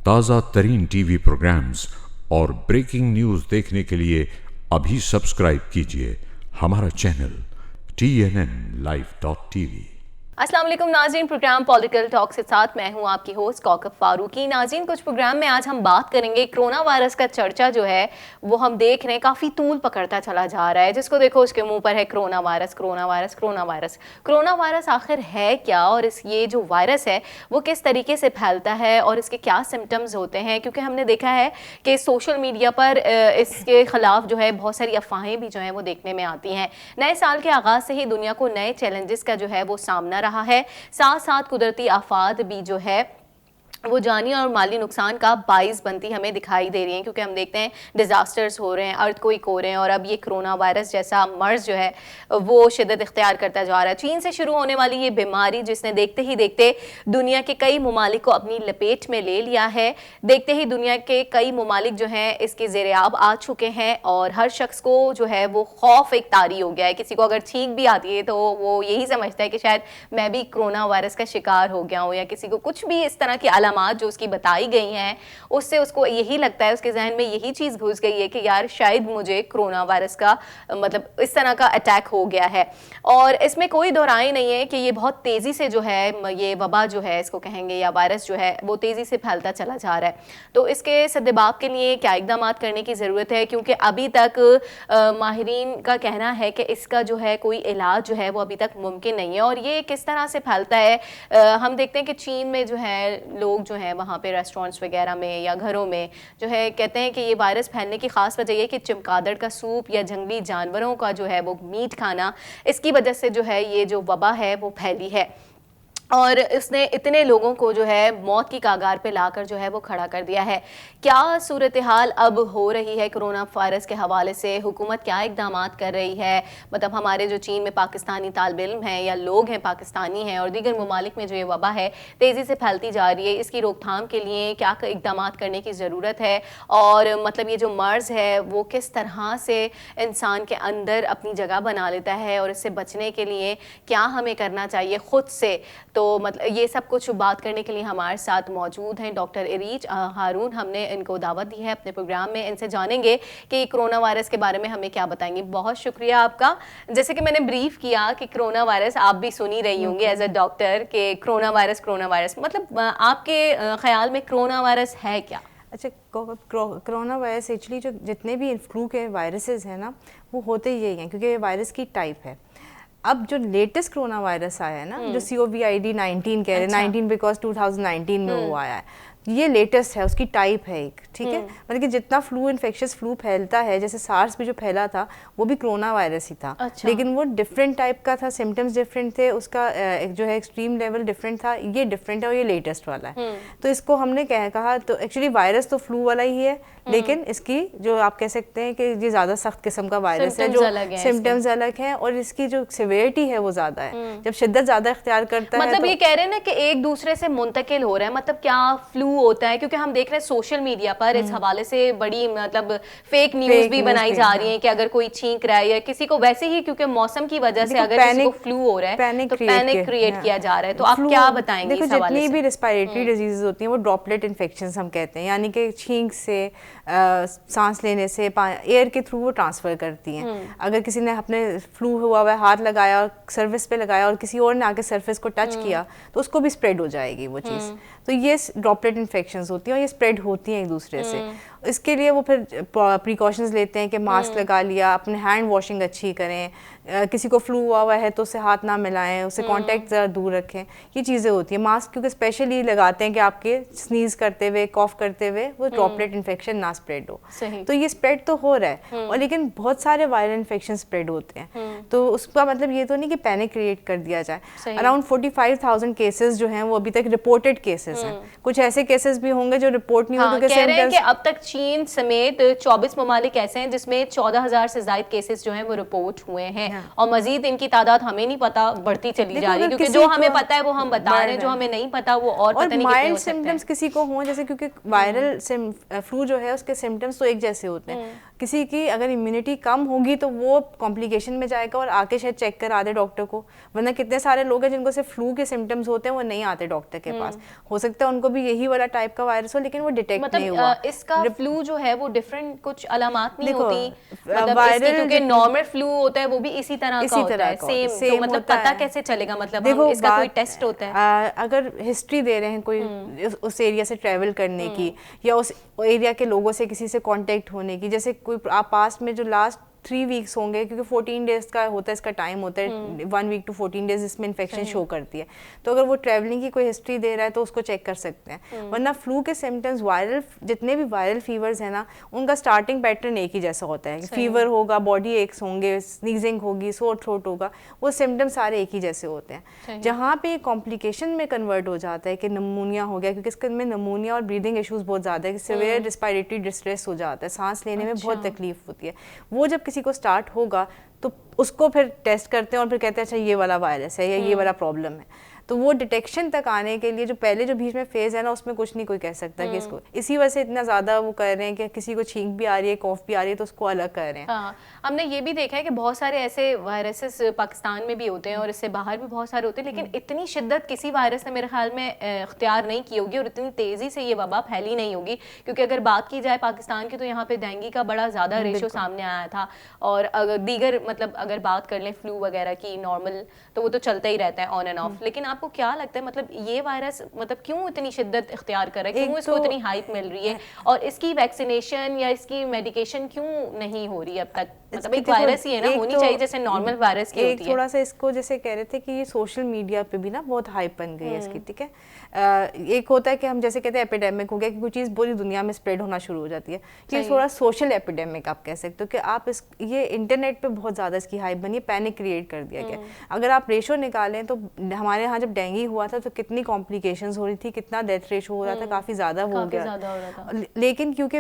ताज़ा तरीन TV programmes और ब्रेकिंग न्यूज़ देखने के लिए अभी सब्सक्राइब कीजिए हमारा चैनल TNNlive.tv। अस्सलाम वालेकुम नाज़रीन, प्रोग्राम पॉलिटिकल टॉक के साथ मैं हूं आपकी होस्ट कौकब फारूकी। नाज़रीन, कुछ प्रोग्राम में आज हम बात करेंगे कोरोना वायरस का चर्चा जो है वो हम देख रहे हैं काफ़ी तूल पकड़ता चला जा रहा है। जिसको देखो उसके मुंह पर है corona virus, corona virus, corona virus. Corona virus आखिर है क्या और ये जो वायरस है वो किस तरीके से फैलता है और इसके क्या सिम्टम्स होते हैं? क्योंकि हमने देखा है कि सोशल मीडिया पर इसके ख़िलाफ़ जो है बहुत सारी अफवाहें भी जो हैं वो देखने में आती हैं। नए साल के आगाज़ से ही दुनिया को नए चैलेंजेस का जो है वो सामना रहा है, साथ साथ कुदरती आफात भी जो है वो जानी और माली नुकसान का बाइस बनती हमें दिखाई दे रही है। क्योंकि हम देखते हैं डिज़ास्टर्स हो रहे हैं, अर्थक्वेक हो रहे हैं और अब ये कोरोना वायरस जैसा मर्ज जो है वो शिद्दत इख्तियार करता जा रहा है। चीन से शुरू होने वाली ये बीमारी जिसने देखते ही देखते दुनिया के कई ममालिक को अपनी लपेट में ले लिया है, देखते ही दुनिया के कई ममालिक जो हैं इसके ज़ेर-ए-आब आ चुके हैं और हर शख्स को जो है वो खौफ एक तारी हो गया है। किसी को अगर छींक भी आती है तो वो यही समझता है कि शायद मैं भी कोरोना वायरस का शिकार हो गया हूँ, या किसी को कुछ भी इस तरह की जो उसकी बताई गई हैं उससे उसको यही लगता है, उसके जहन में यही चीज़ घुस गई है कि यार शायद मुझे कोरोना वायरस का मतलब इस तरह का अटैक हो गया है। और इसमें कोई दोहराई नहीं है कि ये बहुत तेज़ी से जो है ये वबा जो है इसको कहेंगे या वायरस जो है वो तेज़ी से फैलता चला जा रहा है। तो इसके सद्देबाब के लिए क्या इक़दाम करने की ज़रूरत है? क्योंकि अभी तक माहिरीन का कहना है कि इसका जो है कोई इलाज जो है वो अभी तक मुमकिन नहीं है। और ये किस तरह से फैलता है, हम देखते हैं कि चीन में जो है लोग जो है वहाँ पे रेस्टोरेंट्स वगैरह में या घरों में जो है कहते हैं कि ये वायरस फैलने की ख़ास वजह ये कि चमगादड़ का सूप या जंगली जानवरों का जो है वो मीट खाना, इसकी वजह से जो है ये जो वबा है वो फैली है और इसने इतने लोगों को जो है मौत की कागार पे लाकर जो है वो खड़ा कर दिया है। क्या सूरत हाल अब हो रही है कोरोना वायरस के हवाले से? हुकूमत क्या इक़दाम कर रही है? मतलब हमारे जो चीन में पाकिस्तानी तालिब इल्म हैं या लोग हैं पाकिस्तानी हैं और दीगर ममालिक में जो ये वबा है तेज़ी से फैलती जा रही है, इसकी रोकथाम के लिए क्या इक़दाम करने की ज़रूरत है? और मतलब ये जो मर्ज़ है वो किस तरह से इंसान के अंदर अपनी जगह बना लेता है और इससे बचने के लिए क्या हमें करना चाहिए ख़ुद से? तो मतलब ये सब कुछ बात करने के लिए हमारे साथ मौजूद हैं डॉक्टर इरीज हारून। हमने इनको दावत दी है अपने प्रोग्राम में, इनसे जानेंगे कि कोरोना वायरस के बारे में हमें क्या बताएंगे। बहुत शुक्रिया आपका। जैसे कि मैंने ब्रीफ किया कि कोरोना वायरस आप भी सुनी रही होंगी एज अ डॉक्टर कि कोरोना वायरस मतलब आपके ख्याल में कोरोना वायरस है क्या? अच्छा, कोरोना वायरस एक्चुअली जो जितने भी फ्लू के वायरसेस हैं ना वो होते यही हैं क्योंकि ये वायरस की टाइप है। अब जो लेटेस्ट कोरोना वायरस आया है ना जो COVID-19 कह रहे हैं, 19 बिकॉज 2019 में वो आया है, ये लेटेस्ट है, उसकी टाइप है एक, ठीक है। मतलब कि जितना इन्फेक्शियस फ्लू फैलता है, जैसे सार्स भी जो फैला था वो भी कोरोना वायरस ही था। अच्छा। लेकिन वो डिफरेंट टाइप का था, सिम्टम्स डिफरेंट थे, उसका जो है एक्सट्रीम लेवल डिफरेंट था। ये डिफरेंट है और ये लेटेस्ट वाला है। तो इसको हमने कहा तो एक्चुअली वायरस तो फ्लू वाला ही है, लेकिन इसकी जो आप कह सकते हैं कि ये ज़्यादा सख्त किस्म का वायरस है, जो सिम्टम्स अलग हैं और इसकी जो सिवियरिटी है वो ज़्यादा है, जब शिद्दत ज़्यादा इख्तियार करता है। मतलब ये कह रहे हैं ना कि एक दूसरे से मुंतकिल हो रहा है, मतलब क्या फ्लू होता है? क्योंकि हम देख रहे हैं सोशल मीडिया पर इस हवाले से बड़ी मतलब फेक न्यूज़ भी बनाई जा रही है कि अगर कोई छींक रहा है या किसी को वैसे ही क्योंकि मौसम की वजह से अगर किसी को फ्लू हो रहा है तो पैनिक क्रिएट किया जा रहा है। तो आप क्या बताएंगे? देखो, जितनी भी रेस्पिरेटरी डिजीज होती हैं वो ड्रॉपलेट इन्फेक्शंस हम कहते हैं, यानी कि छींक से, सांस लेने से, एयर के थ्रू वो ट्रांसफ़र करती हैं। अगर किसी ने अपने फ्लू हुआ हुआ हाथ लगाया और सर्फेस पे लगाया और किसी और ने आके सर्फेस को टच किया तो उसको भी स्प्रेड हो जाएगी वो चीज़। तो ये ड्रॉपलेट इन्फेक्शंस होती हैं और ये स्प्रेड होती हैं एक दूसरे से। इसके लिए वो फिर प्रिकॉशंस लेते हैं कि मास्क लगा लिया, अपने हैंड वॉशिंग अच्छी करें, किसी को फ्लू हुआ है तो उससे हाथ ना मिलाएं, उससे कांटेक्ट ज़रा दूर रखें, ये चीज़ें होती हैं। मास्क क्योंकि स्पेशली लगाते हैं कि आपके स्नीज करते हुए, कॉफ करते हुए वो ड्रॉपलेट इन्फेक्शन ना स्प्रेड हो। तो ये स्प्रेड तो हो रहा है और लेकिन बहुत सारे वायरल इन्फेक्शन स्प्रेड होते हैं, तो उसका मतलब ये तो नहीं कि पैनिक क्रिएट कर दिया जाए। अराउंड 45,000 केसेस जो हैं वो अभी तक रिपोर्टेड केसेस हैं। कुछ ऐसे केसेस भी होंगे जो रिपोर्ट नहीं हो, क्योंकि अब तक चीन समेत 24 ममालिक ऐसे हैं जिसमें 14,000 से ज्यादा केसेस जो हैं वो रिपोर्ट हुए हैं, और मजीद इनकी तादाद हमें नहीं पता, बढ़ती चली जा रही है, क्योंकि जो हमें पता है वो हम बता रहे हैं, जो हमें नहीं पता वो और पता नहीं कितने हो सकते हैं। सिम्टम्स किसी को हों, जैसे क्योंकि वायरल फ्लू जो है उसके सिम्टम्स तो एक जैसे होते हैं, किसी की अगर इम्यूनिटी कम होगी तो वो कॉम्प्लिकेशन में जाएगा और आके शायद चेक करा दे डॉक्टर को, वरना कितने सारे लोग हैं जिनको सिर्फ फ्लू के सिम्टम्स होते हैं वो नहीं आते डॉक्टर के पास, हो सकता है उनको भी यही वाला टाइप का वायरस हो लेकिन वो डिटेक्ट नहीं हुआ। इसका फ्लू जो है वो डिफरेंट कुछ अलामात नहीं होती, मतलब वायरल क्योंकि नॉर्मल फ्लू होता है वो भी इसी तरह का होता है, सेम, तो मतलब पता कैसे चलेगा, मतलब देखो इसका कोई टेस्ट होता है? अगर हिस्ट्री दे रहे हैं कोई उस एरिया से ट्रेवल करने की या उस एरिया के लोगों से किसी से कांटेक्ट होने की, जैसे कोई आप पास्ट में जो लास्ट 3 वीक्स होंगे, क्योंकि 14 डेज का होता है इसका टाइम होता है, 1 वीक टू 14 डेज इसमें इन्फेक्शन शो करती है, तो अगर वो ट्रैवलिंग की कोई हिस्ट्री दे रहा है तो उसको चेक कर सकते हैं। वरना फ्लू के सिम्टम्स वायरल, जितने भी वायरल फीवर्स हैं ना उनका स्टार्टिंग पैटर्न एक ही जैसा होता है, फीवर होगा, बॉडी एक्स होंगे, स्नीजिंग होगी, सोर थ्रोट होगा, वो सिम्टम्स सारे एक ही जैसे होते हैं। जहाँ पे कॉम्प्लिकेशन में कन्वर्ट हो जाता है कि नमूनिया हो गया, क्योंकि इसके में नमूनिया और ब्रीदिंग इशूज़ बहुत ज़्यादा है, सिवियर रिस्पायरेटरी डिस्ट्रेस हो जाता है, सांस लेने में बहुत तकलीफ होती है, वो जब किसी को स्टार्ट होगा तो उसको फिर टेस्ट करते हैं और फिर कहते हैं अच्छा ये वाला वायरस है या ये वाला प्रॉब्लम है, तो वो डिटेक्शन तक आने के लिए जो पहले जो बीच में फेज है ना उसमें कुछ नहीं कोई कह सकता कि इसको, इसी वजह से इतना ज़्यादा वो कर रहे हैं कि किसी को छींक भी आ रही है, कॉफ भी आ रही है तो उसको अलग कर रहे हैं। हाँ, हमने ये भी देखा है कि बहुत सारे ऐसे वायरसेस पाकिस्तान में भी होते हैं और इससे बाहर भी बहुत सारे होते हैं, लेकिन इतनी शिद्दत किसी वायरस ने मेरे ख्याल में इख्तियार नहीं की होगी और इतनी तेज़ी से ये वबा फैली नहीं होगी, क्योंकि अगर बात की जाए पाकिस्तान की तो यहाँ पे डेंगू का बड़ा ज़्यादा रेशो सामने आया था, और अगर दीगर मतलब अगर बात कर लें फ्लू वगैरह की नॉर्मल तो वो तो चलता ही रहता है ऑन एंड ऑफ, लेकिन आपको क्या लगता है मतलब ये वायरस मतलब क्यों इतनी शिद्दत इख्तियार कर रहा है, क्यों इसको इतनी हाइप मिल रही है, और इसकी वैक्सीनेशन या इसकी मेडिकेशन क्यों नहीं हो रही अब तक? मतलब एक वायरस ही है ना, होनी चाहिए जैसे नॉर्मल वायरस की होती है। थोड़ा सा इसको जैसे कह रहे थे कि ये सोशल मीडिया पे भी ना बहुत हाइप बन गई है इसकी, ठीक है। एक होता है कि हम जैसे कहते हैं एपिडेमिक हो गया कि कोई चीज़ पूरी दुनिया में स्प्रेड होना शुरू हो जाती है, ये थोड़ा सोशल एपिडेमिक आप कह सकते हो कि आप ये इंटरनेट पे बहुत ज़्यादा इसकी हाइप बनी है, पैनिक क्रिएट कर दिया गया। अगर आप रेशो निकालें तो हमारे यहाँ जब डेंगू हुआ था तो कितनी कॉम्प्लिकेशंस हो रही थी, कितना डेथ रेशो हो रहा था, काफ़ी ज़्यादा हो गया, लेकिन क्योंकि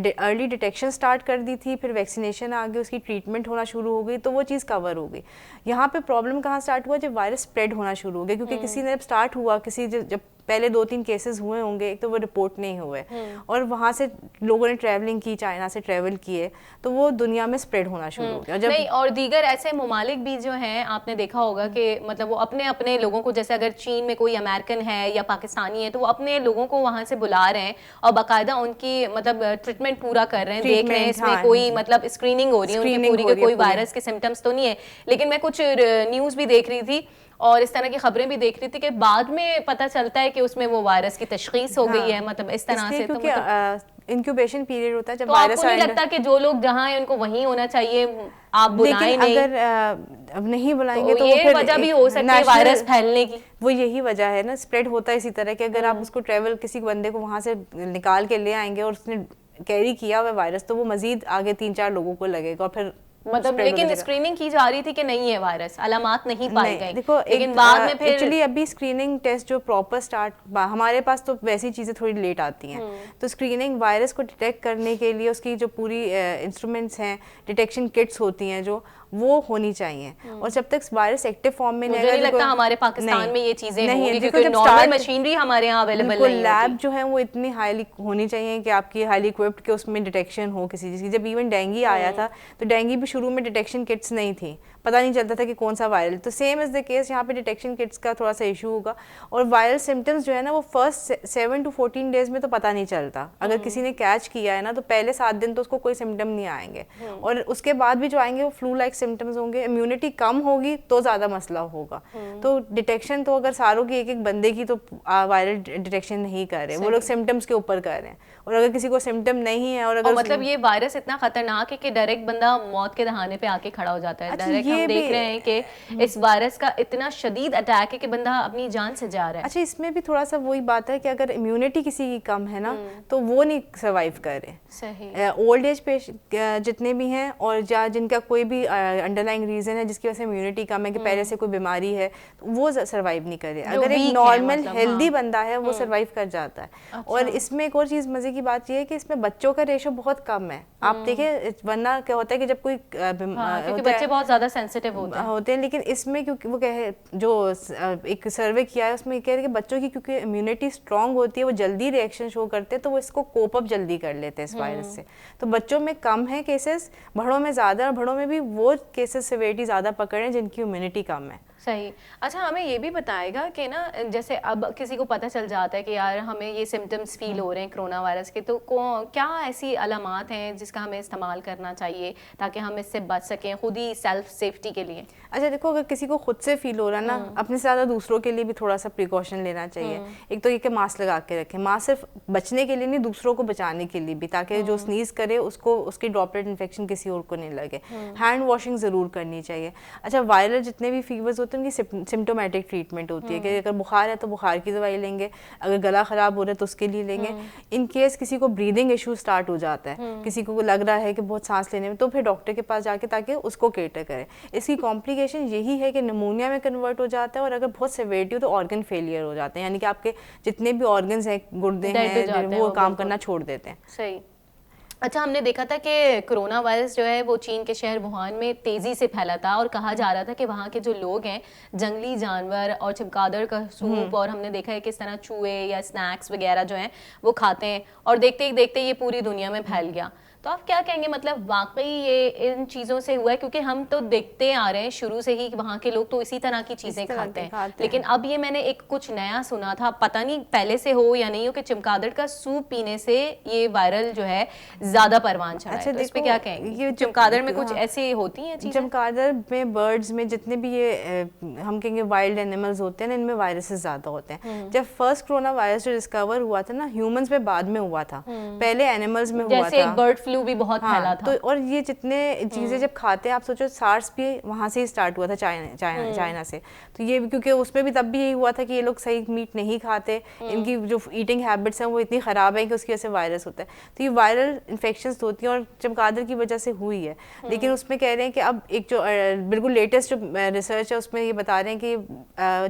अर्ली डिटेक्शन स्टार्ट कर दी थी, फिर वैक्सीनेशन आ गई, उसकी ट्रीटमेंट होना शुरू हो गई तो वो चीज़ कवर हो गई। यहाँ पे प्रॉब्लम कहाँ स्टार्ट हुआ, जब वायरस स्प्रेड होना शुरू हो गया, क्योंकि किसी ने जब स्टार्ट हुआ, किसी जब पहले 2-3 केसेस हुए होंगे, एक तो वो रिपोर्ट नहीं हुए और वहाँ से लोगों ने ट्रैवलिंग की, चाइना से ट्रैवल किए तो वो दुनिया में स्प्रेड होना शुरू हो गया। नहीं, और दीगर ऐसे ममालिक भी जो हैं आपने देखा होगा कि मतलब वो अपने अपने लोगों को, जैसे अगर चीन में कोई अमेरिकन है या पाकिस्तानी है तो वो अपने लोगों को वहाँ से बुला रहे हैं और बाकायदा उनकी मतलब ट्रीटमेंट पूरा कर रहे हैं, देख रहे हैं इसमें कोई मतलब स्क्रीनिंग हो रही है उनकी पूरी के कोई वायरस के सिम्टम्स तो नहीं है। लेकिन मैं कुछ न्यूज़ भी देख रही थी और इस तरह की खबरें भी देख रही थी कि बाद में पता चलता है कि उसमें वो वायरस की तशखीस हो गई है, मतलब इस तरह से। तो इंक्यूबेशन पीरियड होता है जब तो वायरस आपको नहीं लगता कि जो लोग जहाँ हैं उनको वहीं होना चाहिए, आप बुलाएं नहीं? अगर अब नहीं बुलाएंगे तो ये वजह भी हो सकती है वायरस फैलने की। वो यही वजह है ना, स्प्रेड होता है इसी तरह कि अगर आप उसको ट्रेवल किसी बंदे को वहाँ से निकाल के ले आएंगे और उसने कैरी किया हुआ वायरस तो वो मजीद आगे 3-4 लोगों को लगेगा और फिर मतलब लेकिन स्क्रीनिंग की जा रही थी कि नहीं है वायरस, अलामात नहीं पाई गई। देखो लेकिन बाद में फिर एक्चुअली अभी स्क्रीनिंग टेस्ट जो प्रॉपर स्टार्ट हमारे पास तो वैसी चीज़ें थोड़ी लेट आती हैं, तो स्क्रीनिंग वायरस को डिटेक्ट करने के लिए उसकी जो पूरी इंस्ट्रूमेंट्स हैं, डिटेक्शन किट्स होती हैं जो वो होनी चाहिए, और जब तक वायरस एक्टिव फॉर्म में नहीं लगता हमारे पाकिस्तान में ये चीजें होंगी क्योंकि नॉर्मल मशीनरी हमारे यहाँ अवेलेबल नहीं है। लैब जो है वो इतनी हाईली होनी चाहिए कि आपकी हाईली इक्विप्ड के उसमें डिटेक्शन हो किसी चीज़ की। जब इवन डेंगू आया था तो डेंगू भी शुरू में डिटेक्शन किट्स नहीं थी, पता नहीं चलता था कि कौन सा वायरल, तो सेम इज़ द केस यहाँ पे डिटेक्शन किट्स का थोड़ा सा इशू होगा। और वायरल सिम्टम्स जो है ना वो फर्स्ट 7 to 14 डेज में तो पता नहीं चलता, अगर किसी ने कैच किया है ना तो पहले 7 दिन तो उसको कोई सिम्टम नहीं आएंगे, और उसके बाद भी जो आएंगे वो फ्लू लाइक सिम्टम्स होंगे, इम्यूनिटी कम होगी तो ज़्यादा मसला होगा। तो डिटेक्शन तो अगर सारों की एक बंदे की तो वायरल डिटेक्शन नहीं कर रहे, वो लोग सिम्टम्स के ऊपर कर रहे हैं, और अगर किसी को सिम्टम नहीं है और अगर मतलब ये वायरस इतना खतरनाक है कि डायरेक्ट बंदा मौत के दहाने पे आके खड़ा हो जाता है। ये हम देख भी- रहे हैं कि इस वायरस का इतना शदीद अटैक है कि बंदा अपनी जान से जा रहा है। अच्छा, इसमें भी थोड़ा सा वही बात है कि अगर इम्यूनिटी किसी की कम है ना तो वो नहीं सर्वाइव कर रहे। सही। ओल्ड एज पेशेंट जितने भी हैं और जिनका कोई भी अंडरलाइंग रीजन है जिसकी वजह से इम्यूनिटी कम है कि पहले से कोई बीमारी है, तो वो सर्वाइव नहीं कर रहे। जो अगर एक weak है नॉर्मल मतलब, हेल्दी हाँ। बंदा है वो सर्वाइव कर जाता है। और इसमें एक और चीज़ मज़े की बात ये है कि इसमें बच्चों का रेशो बहुत कम है। आप देखिए, वरना क्या होता है कि जब कोई हाँ, क्योंकि बच्चे बहुत ज्यादा सेंसिटिव होते हैं। लेकिन इसमें क्योंकि वो कहे जो एक सर्वे किया है उसमें कह रहे हैं कि बच्चों की क्योंकि इम्यूनिटी स्ट्रांग होती है, वो जल्दी रिएक्शन शो करते हैं, तो वो इसको कोप अप जल्दी कर लेते हैं इस वायरस से। तो बच्चों में कम है केसेस, बड़ों में ज़्यादा, और बड़ों में भी वो केसेस सिवियरिटी ज़्यादा पकड़े जिनकी इम्यूनिटी कम है। सही। अच्छा, हमें ये भी बताएगा कि ना, जैसे अब किसी को पता चल जाता है कि यार हमें ये सिम्टम्स फील हो रहे हैं कोरोना वायरस के, तो क्या ऐसी अलामात हैं जिसका हमें इस्तेमाल करना चाहिए ताकि हम इससे बच सकें खुद ही सेल्फ सेफ्टी के लिए? अच्छा देखो, अगर किसी को खुद से फील हो रहा है ना, अपने से ज़्यादा दूसरों के लिए भी थोड़ा सा प्रिकॉशन लेना चाहिए। एक तो ये कि मास्क लगा के रखें। मास्क सिर्फ बचने के लिए नहीं, दूसरों को बचाने के लिए भी, ताकि जो स्नीज करे उसको उसकी ड्रॉपलेट इन्फेक्शन किसी और को नहीं लगे। हैंड वॉशिंग ज़रूर करनी चाहिए। अच्छा, वायरल जितने भी फीवर्स होते हैं उनकी सिम्टोमेटिक ट्रीटमेंट होती है कि अगर बुखार है तो बुखार की दवाई लेंगे, अगर गला ख़राब हो रहा है तो उसके लिए लेंगे। इन केस किसी को ब्रीदिंग इशू स्टार्ट हो जाता है, किसी को लग रहा है कि बहुत सांस लेने में, तो फिर डॉक्टर के पास जाके ताकि उसको केटर करें। इसकी कॉम्प्लिकेशन यही है कि निमोनिया में कन्वर्ट हो जाता है, और अगर बहुत सेवेरिटी हो तो ऑर्गन फेलियर हो जाते हैं, यानी कि आपके जितने भी ऑर्गन्स हैं, गुर्दे हैं, वो काम करना छोड़ देते हैं। सही। अच्छा, हमने देखा था कि कोरोना वायरस जो है वो चीन के शहर वुहान में तेज़ी से फैला था, और कहा जा रहा था कि वहाँ के जो लोग हैं जंगली जानवर और चमगादड़ का सूप, और हमने देखा है कि इस तरह चूहे या स्नैक्स वगैरह जो हैं वो खाते हैं, और देखते ही देखते ये पूरी दुनिया में फैल गया। तो आप क्या कहेंगे, मतलब वाकई ये इन चीज़ों से हुआ है? क्योंकि हम तो देखते आ रहे हैं शुरू से ही कि वहाँ के लोग तो इसी तरह की चीज़ें खाते हैं, लेकिन अब ये मैंने एक कुछ नया सुना था, पता नहीं पहले से हो या नहीं हो, कि चमगादड़ का सूप पीने से ये वायरल जो है ज़्यादा परवान चढ़ा है। अच्छा, तो इस पे क्या कहेंगे? ये चमगादड़ में कुछ ऐसी होती हैं चीज़ें? चमगादड़ में, बर्ड्स में, जितने भी ये हम कहेंगे वाइल्ड एनिमल्स होते हैं ना, इनमें वायरसेस ज़्यादा होते हैं। जब फर्स्ट कोरोना वायरस जो डिस्कवर हुआ था ना, ह्यूमंस में बाद में हुआ था, पहले एनिमल्स में हुआ था। जैसे बर्ड फ्लू भी बहुत फैला था। तो और ये जितने चीज़ें जब खाते हैं, आप सोचो सार्स भी वहाँ से ही स्टार्ट हुआ था, चाइना से। तो ये क्योंकि उसमें भी तब भी यही हुआ था कि ये लोग सही मीट नहीं खाते, इनकी जो ईटिंग हैबिट्स हैं वो इतनी ख़राब है कि उसकी वजह से वायरस होता है। तो ये वायरल इन्फेक्शंस होती हैं, और चमगादड़ की वजह से हुई है। लेकिन उसमें कह रहे हैं कि अब एक जो बिल्कुल लेटेस्ट जो रिसर्च है उसमें ये बता रहे हैं कि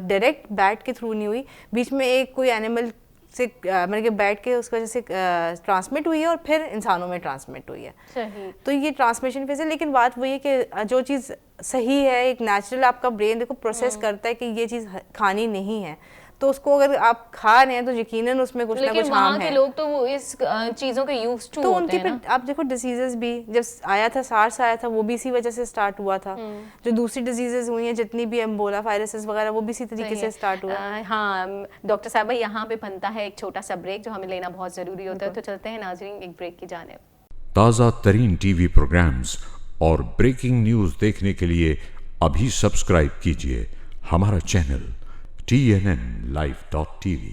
डायरेक्ट बैट के थ्रू नहीं हुई, बीच में एक कोई एनिमल से मतलब कि बैठ के उसकी वजह से ट्रांसमिट हुई है, और फिर इंसानों में ट्रांसमिट हुई है। सही। तो ये ट्रांसमिशन फेज है। लेकिन बात वही है कि जो चीज़ सही है, एक नेचुरल आपका ब्रेन देखो प्रोसेस करता है कि ये चीज़ खानी नहीं है, तो उसको अगर आप खा रहे हैं तो यकीनन उसमें कुछ ना कुछ हार्म है। के लोग तो वो इस चीज़ों के यूज टू तो होते उनके हैं फिर ना। आप देखो डिजीजेस भी जब आया था, सार्स आया था, वो भी इसी वजह से स्टार्ट हुआ था। जो दूसरी डिजीजेस हुई हैं जितनी भी, एम्बोला वायरसेस वगैरह, वो भी इसी तरीके से स्टार्ट हुआ। हाँ डॉक्टर साहब, यहाँ पे बनता है एक छोटा सा ब्रेक जो हमें लेना बहुत ज़रूरी होता है, तो चलते हैं नाज़रीन एक ब्रेक की जानिब। ताज़ा तरीन टीवी प्रोग्राम्स और ब्रेकिंग न्यूज़ देखने के लिए अभी सब्सक्राइब कीजिए हमारा चैनल TNNLive.tv।